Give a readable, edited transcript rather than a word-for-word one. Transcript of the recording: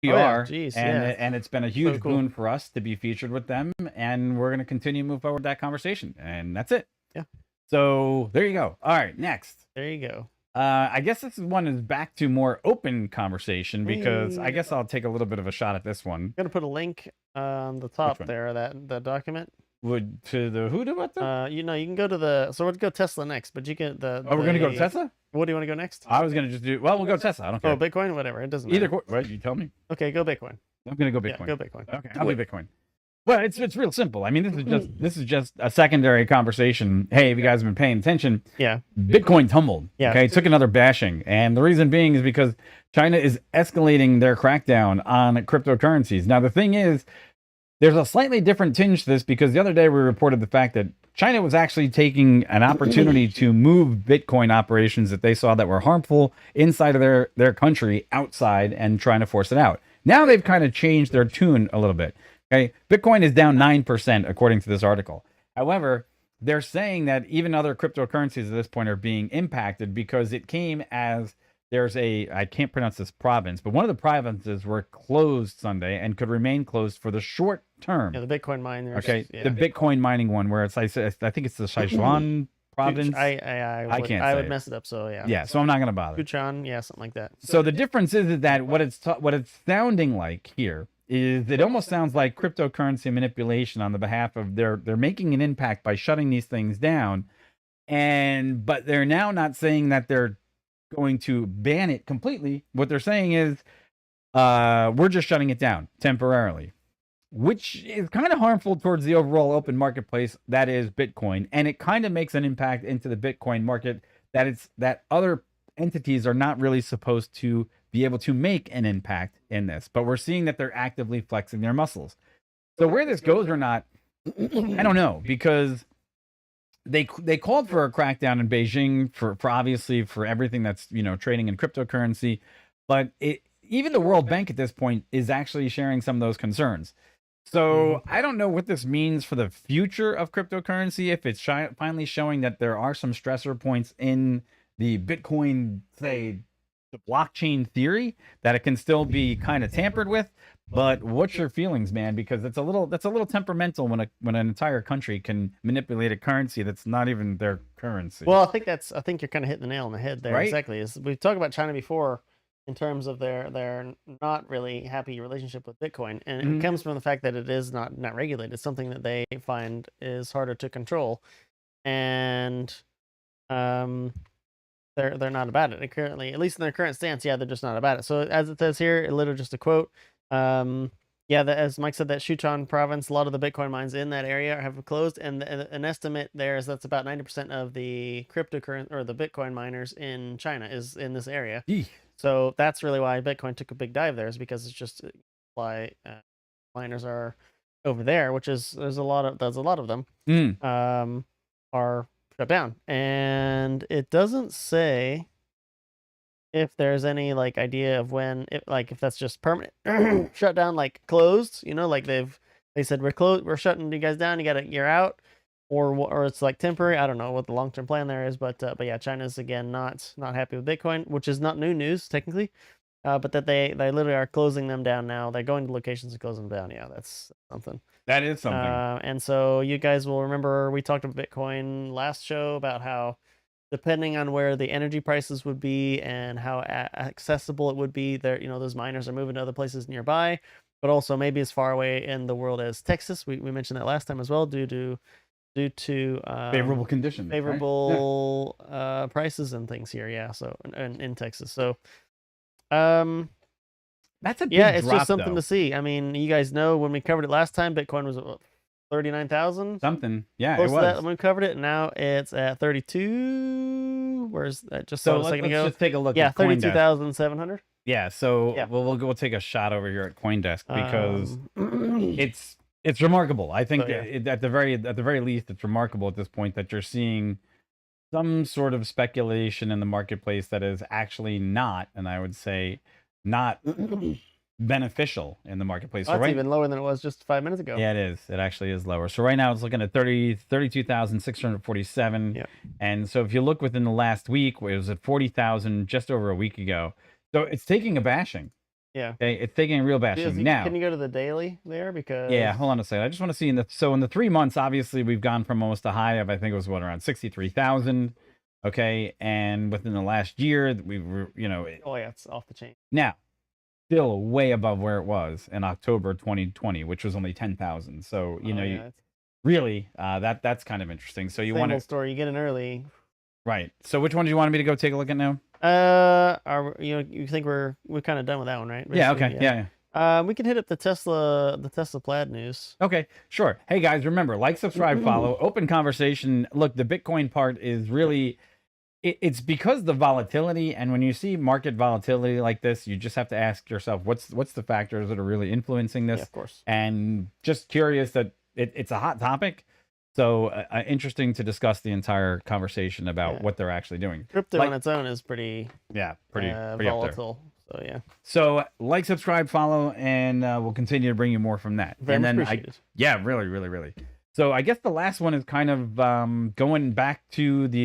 we Oh, yeah. are, Jeez, and yeah. and it's been a huge cool. boon for us to be featured with them, and we're going to continue to move forward that conversation, and that's it. Yeah. So there you go. All right, next. There you go. I guess this one is back to more open conversation because I guess I'll take a little bit of a shot at this one. I'm gonna put a link on the top there, the document. Would to the who do what the? You can go to the. So we'll go Tesla next, but you can we're gonna go to Tesla. What do you want to go next? I was gonna just do. Well, we'll go Tesla. I don't care. Oh, Bitcoin, whatever. It doesn't matter. Either. Right? You tell me. Okay, go Bitcoin. I'm gonna go Bitcoin. Yeah, go Bitcoin. Okay, I'll do Bitcoin. Well, it's real simple. I mean, this is just a secondary conversation. Hey, if you guys have been paying attention, yeah, Bitcoin tumbled. Yeah, okay, it took another bashing, and the reason being is because China is escalating their crackdown on cryptocurrencies. Now, the thing is, there's a slightly different tinge to this because the other day we reported the fact that China was actually taking an opportunity to move Bitcoin operations that they saw that were harmful inside of their country outside and trying to force it out. Now they've kind of changed their tune a little bit. Okay, Bitcoin is down 9% according to this article. However, they're saying that even other cryptocurrencies at this point are being impacted because it came as there's I can't pronounce this province, but one of the provinces were closed Sunday and could remain closed for the short term. Yeah, the Bitcoin miners. Okay, the Bitcoin mining one where I think it's the Sichuan province. I would mess it up, so yeah. Yeah, so I'm not going to bother. Sichuan, yeah, something like that. So the difference is that what it's sounding like here is it almost sounds like cryptocurrency manipulation on the behalf of they're making an impact by shutting these things down, but they're now not saying that they're going to ban it completely. What they're saying is we're just shutting it down temporarily, which is kind of harmful towards the overall open marketplace that is Bitcoin, and it kind of makes an impact into the Bitcoin market that other entities are not really supposed to be able to make an impact in this, but we're seeing that they're actively flexing their muscles. So where this goes or not, I don't know, because they called for a crackdown in Beijing for obviously for everything that's trading in cryptocurrency, but even the World Bank at this point is actually sharing some of those concerns. So I don't know what this means for the future of cryptocurrency, if it's finally showing that there are some stressor points in the Bitcoin, say, the blockchain theory, that it can still be kind of tampered with. But what's your feelings, man? Because that's a little temperamental when an entire country can manipulate a currency that's not even their currency. Well, I think you're kind of hitting the nail on the head there. Right? Exactly. We've talked about China before in terms of their not really happy relationship with Bitcoin, and it comes from the fact that it is not regulated. It's something that they find is harder to control, and they're not about it currently, at least in their current stance. Yeah, they're just not about it. So as it says here, literally just a quote. As Mike said, that Sichuan province, a lot of the Bitcoin mines in that area have closed, and an estimate there is that's about 90% of the cryptocurrency or the Bitcoin miners in China is in this area. So that's really why Bitcoin took a big dive there, is because it's just why miners are over there, which is there's a lot of them are shut down, and it doesn't say if there's any idea of when if that's just permanent shut down, closed, they said we're shutting you guys down, you're out, or it's temporary. I don't know what the long-term plan there is, but yeah, China's again not happy with Bitcoin, which is not new news technically, but that they literally are closing them down now. They're going to locations and closing them down. Yeah, that's something. That is something. And so you guys will remember we talked about Bitcoin last show about how depending on where the energy prices would be and how accessible it would be, there those miners are moving to other places nearby, but also maybe as far away in the world as Texas. We mentioned that last time as well, due to favorable conditions, favorable prices and things here. Yeah, so in Texas. So that's a big it's drop, just something to see. I mean, you guys know when we covered it last time, Bitcoin was 39,000 something. Yeah, close it was. to that when we covered it. Now it's at 32. Where's that? Just a second ago. Let's just take a look. Yeah, 32,700. Yeah. So we'll take a shot over here at CoinDesk because it's remarkable. I think at the very least, it's remarkable at this point that you're seeing some sort of speculation in the marketplace that is actually not, and I would say not beneficial in the marketplace. Well, that's even lower than it was just 5 minutes ago. Yeah, it is. It actually is lower. So right now it's looking at 32,647. Yeah. And so if you look within the last week, it was at 40,000 just over a week ago. So it's taking a bashing. Yeah. Okay, it's taking a real bashing now. Can you go to the daily there? Because Yeah, hold on a second. I just want to see in the 3 months, obviously we've gone from almost a high of, I think it was what, around 63,000. Okay, and within the last year, we were, oh yeah, it's off the chain. now still way above where it was in October 2020, which was only 10,000. So really, that's kind of interesting. So you want to story, you get in early, right? So which one do you want me to go take a look at now? You think we're kind of done with that one, right? Yeah. Okay. Yeah. We can hit up the Tesla Plaid news. Okay, sure. Hey guys, remember, like, subscribe, follow, open conversation. Look, the Bitcoin part is really, it's because the volatility, and when you see market volatility like this, you just have to ask yourself, what's the factors that are really influencing this? Yeah, of course. And just curious that it's a hot topic. So interesting to discuss the entire conversation about what they're actually doing. Crypto on its own is pretty volatile. So yeah. So like, subscribe, follow, and we'll continue to bring you more from that. Very and much then appreciated. really. So I guess the last one is kind of going back to the